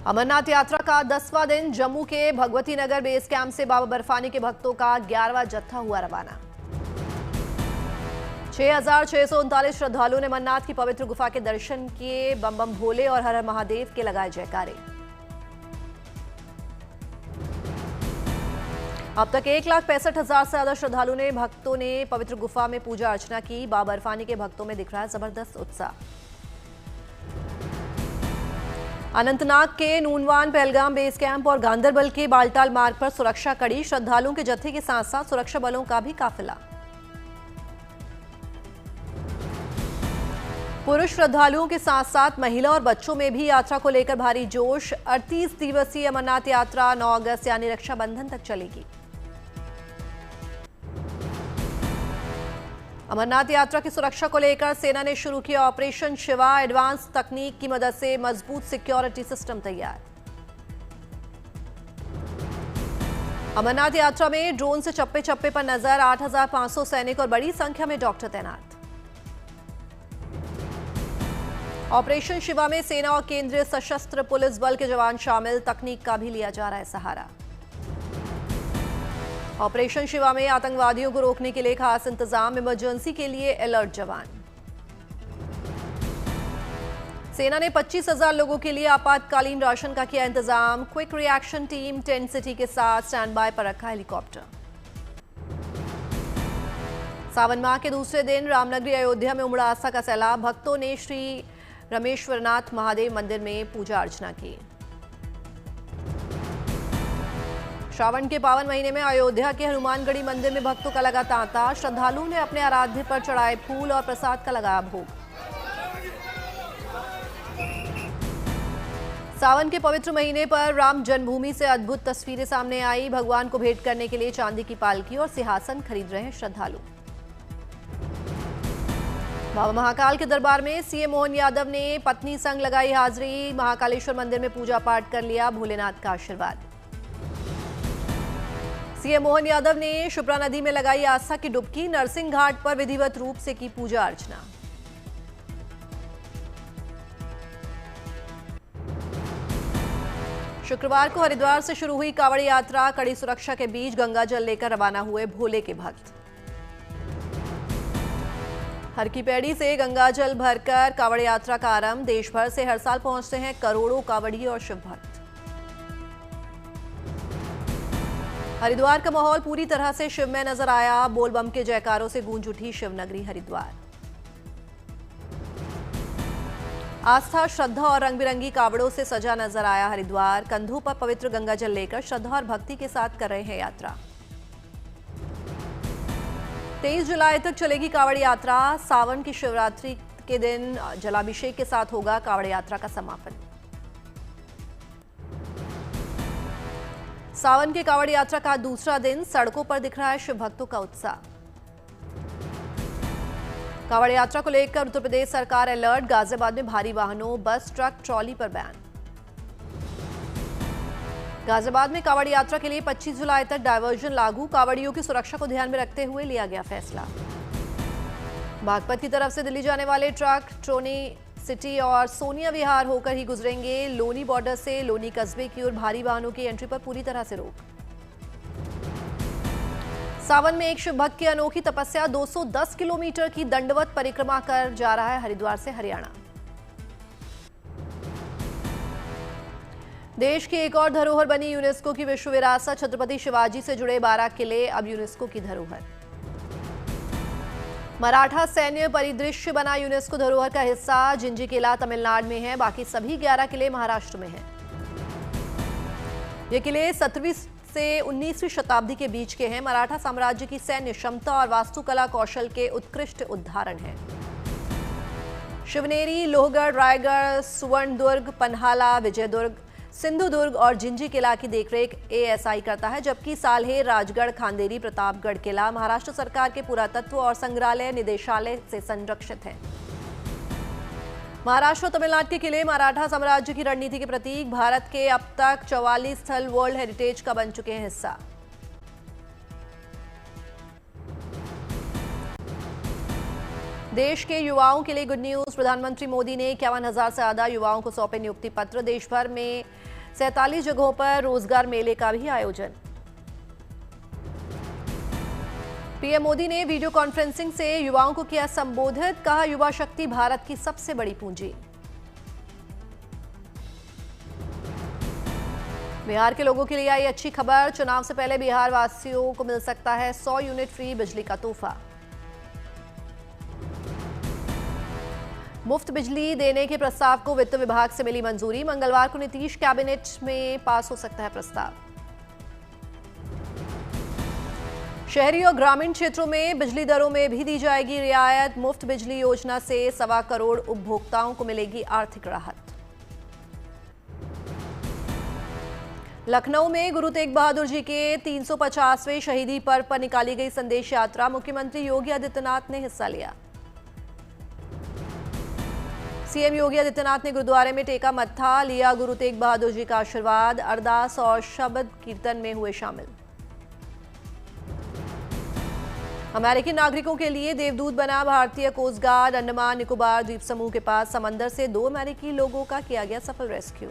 अमरनाथ यात्रा का 10वां दिन। जम्मू के भगवती नगर बेस कैंप से बाबा बर्फानी के भक्तों का 11वां जत्था हुआ रवाना। 6,639 श्रद्धालुओं ने अमरनाथ की पवित्र गुफा के दर्शन किए। बम बम भोले और हर हर महादेव के लगाए जयकारे। अब तक 1,65,000 से ज्यादा भक्तों ने पवित्र गुफा में पूजा अर्चना की। बाबा बर्फानी के भक्तों में दिख रहा है जबरदस्त उत्साह। अनंतनाग के नूनवान, पहलगाम बेस कैंप और गांदरबल के बालटाल मार्ग पर सुरक्षा कड़ी। श्रद्धालुओं के जत्थे के साथ साथ सुरक्षा बलों का भी काफिला। पुरुष श्रद्धालुओं के साथ साथ महिला और बच्चों में भी यात्रा को लेकर भारी जोश। 38 दिवसीय अमरनाथ यात्रा 9 अगस्त यानी रक्षाबंधन तक चलेगी। अमरनाथ यात्रा की सुरक्षा को लेकर सेना ने शुरू किया ऑपरेशन शिवा। एडवांस तकनीक की मदद से मजबूत सिक्योरिटी सिस्टम तैयार। अमरनाथ यात्रा में ड्रोन से चप्पे चप्पे पर नजर। 8,500 सैनिक और बड़ी संख्या में डॉक्टर तैनात। ऑपरेशन शिवा में सेना और केंद्रीय सशस्त्र पुलिस बल के जवान शामिल। तकनीक का भी लिया जा रहा है सहारा। ऑपरेशन शिवा में आतंकवादियों को रोकने के लिए खास इंतजाम। इमरजेंसी के लिए अलर्ट जवान। सेना ने 25,000 लोगों के लिए आपातकालीन राशन का किया इंतजाम। Quick reaction team tent city के साथ स्टैंड बाय पर रखा हेलीकॉप्टर। सावन माह के दूसरे दिन रामनगरी अयोध्या में उमड़ा आस्था का सैलाब। भक्तों ने श्री रमेश्वरनाथ महादेव मंदिर में पूजा अर्चना की। श्रावण के पावन महीने में अयोध्या के हनुमानगढ़ी मंदिर में भक्तों का लगा तांता। श्रद्धालुओं ने अपने आराध्य पर चढ़ाए फूल और प्रसाद का लगाया भोग। सावन के पवित्र महीने पर राम जन्मभूमि से अद्भुत तस्वीरें सामने आई। भगवान को भेंट करने के लिए चांदी की पालकी और सिंहासन खरीद रहे हैं श्रद्धालु। बाबा महाकाल के दरबार में सीएम मोहन यादव ने पत्नी संग लगाई हाजिरी। महाकालेश्वर मंदिर में पूजा पाठ कर लिया भोलेनाथ का आशीर्वाद। सीएम मोहन यादव ने क्षिप्रा नदी में लगाई आस्था की डुबकी। नरसिंह घाट पर विधिवत रूप से की पूजा अर्चना। शुक्रवार को हरिद्वार से शुरू हुई कांवड़ यात्रा। कड़ी सुरक्षा के बीच गंगा जल लेकर रवाना हुए भोले के भक्त। हर की पैड़ी से गंगा जल भरकर कांवड़ यात्रा का आरंभ। देश भर से हर साल पहुंचते हैं करोड़ों कांवड़िए और शिव भक्त। हरिद्वार का माहौल पूरी तरह से शिवमय नजर आया। बोलबम के जयकारों से गूंज उठी शिवनगरी हरिद्वार। आस्था, श्रद्धा और रंग बिरंगी कावड़ों से सजा नजर आया हरिद्वार। कंधों पर पवित्र गंगा जल लेकर श्रद्धा और भक्ति के साथ कर रहे हैं यात्रा। 23 जुलाई तक चलेगी कावड़ यात्रा। सावन की शिवरात्रि के दिन जलाभिषेक के साथ होगा कावड़ यात्रा का समापन। सावन के कावड़ यात्रा का दूसरा दिन। सड़कों पर दिख रहा है शिव भक्तों का उत्साह। कावड़ यात्रा को लेकर उत्तर प्रदेश सरकार अलर्ट। गाजियाबाद में भारी वाहनों, बस, ट्रक, ट्रॉली पर बैन। गाजियाबाद में कावड़ यात्रा के लिए 25 जुलाई तक डायवर्जन लागू। कावड़ियों की सुरक्षा को ध्यान में रखते हुए लिया गया फैसला। बागपत की तरफ से दिल्ली जाने वाले ट्रक ट्रोनी सिटी और सोनिया विहार होकर ही गुजरेंगे। लोनी बॉर्डर से लोनी कस्बे की ओर भारी वाहनों की एंट्री पर पूरी तरह से रोक। सावन में एक शिव भक्त की अनोखी तपस्या। 210 किलोमीटर की दंडवत परिक्रमा कर जा रहा है हरिद्वार से हरियाणा। देश की एक और धरोहर बनी यूनेस्को की विश्व विरासत। छत्रपति शिवाजी से जुड़े 12 किले अब यूनेस्को की धरोहर। मराठा सैन्य परिदृश्य बना यूनेस्को धरोहर का हिस्सा। जिंजी किला तमिलनाडु में है, बाकी सभी 11 किले महाराष्ट्र में हैं। ये किले 17वीं से 19वीं शताब्दी के बीच के हैं। मराठा साम्राज्य की सैन्य क्षमता और वास्तुकला कौशल के उत्कृष्ट उदाहरण हैं। शिवनेरी, लोहगढ़, रायगढ़, सुवर्णदुर्ग, पन्हाला, विजयदुर्ग, सिंधुदुर्ग और जिंजी किला की देखरेख एएसआई करता है, जबकि साल्हेर, राजगढ़, खांदेरी, प्रतापगढ़ किला महाराष्ट्र सरकार के पुरातत्व और संग्रहालय निदेशालय से संरक्षित है। महाराष्ट्र और तमिलनाडु के किले मराठा साम्राज्य की रणनीति के प्रतीक। भारत के अब तक 44 स्थल वर्ल्ड हेरिटेज का बन चुके हैं हिस्सा। देश के युवाओं के लिए गुड न्यूज। प्रधानमंत्री मोदी ने 51,000 से ज्यादा युवाओं को सौंपे नियुक्ति पत्र। देश भर में 47 जगहों पर रोजगार मेले का भी आयोजन। पीएम मोदी ने वीडियो कॉन्फ्रेंसिंग से युवाओं को किया संबोधित। कहा, युवा शक्ति भारत की सबसे बड़ी पूंजी। बिहार के लोगों के लिए आई अच्छी खबर। चुनाव से पहले बिहार वासियों को मिल सकता है 100 यूनिट फ्री बिजली का तोहफा। मुफ्त बिजली देने के प्रस्ताव को वित्त विभाग से मिली मंजूरी। मंगलवार को नीतीश कैबिनेट में पास हो सकता है प्रस्ताव। शहरी और ग्रामीण क्षेत्रों में बिजली दरों में भी दी जाएगी रियायत। मुफ्त बिजली योजना से 1.25 करोड़ उपभोक्ताओं को मिलेगी आर्थिक राहत। लखनऊ में गुरु तेग बहादुर जी के 350वें शहीदी पर्व पर निकाली गई संदेश यात्रा। मुख्यमंत्री योगी आदित्यनाथ ने हिस्सा लिया। सीएम योगी आदित्यनाथ ने गुरुद्वारे में टेका मत्था, लिया गुरु तेग बहादुर जी का आशीर्वाद। अरदास और शब्द कीर्तन में हुए शामिल। अमेरिकी नागरिकों के लिए देवदूत बना भारतीय कोस्ट गार्ड। अंडमान निकोबार द्वीप समूह के पास समंदर से 2 अमेरिकी लोगों का किया गया सफल रेस्क्यू।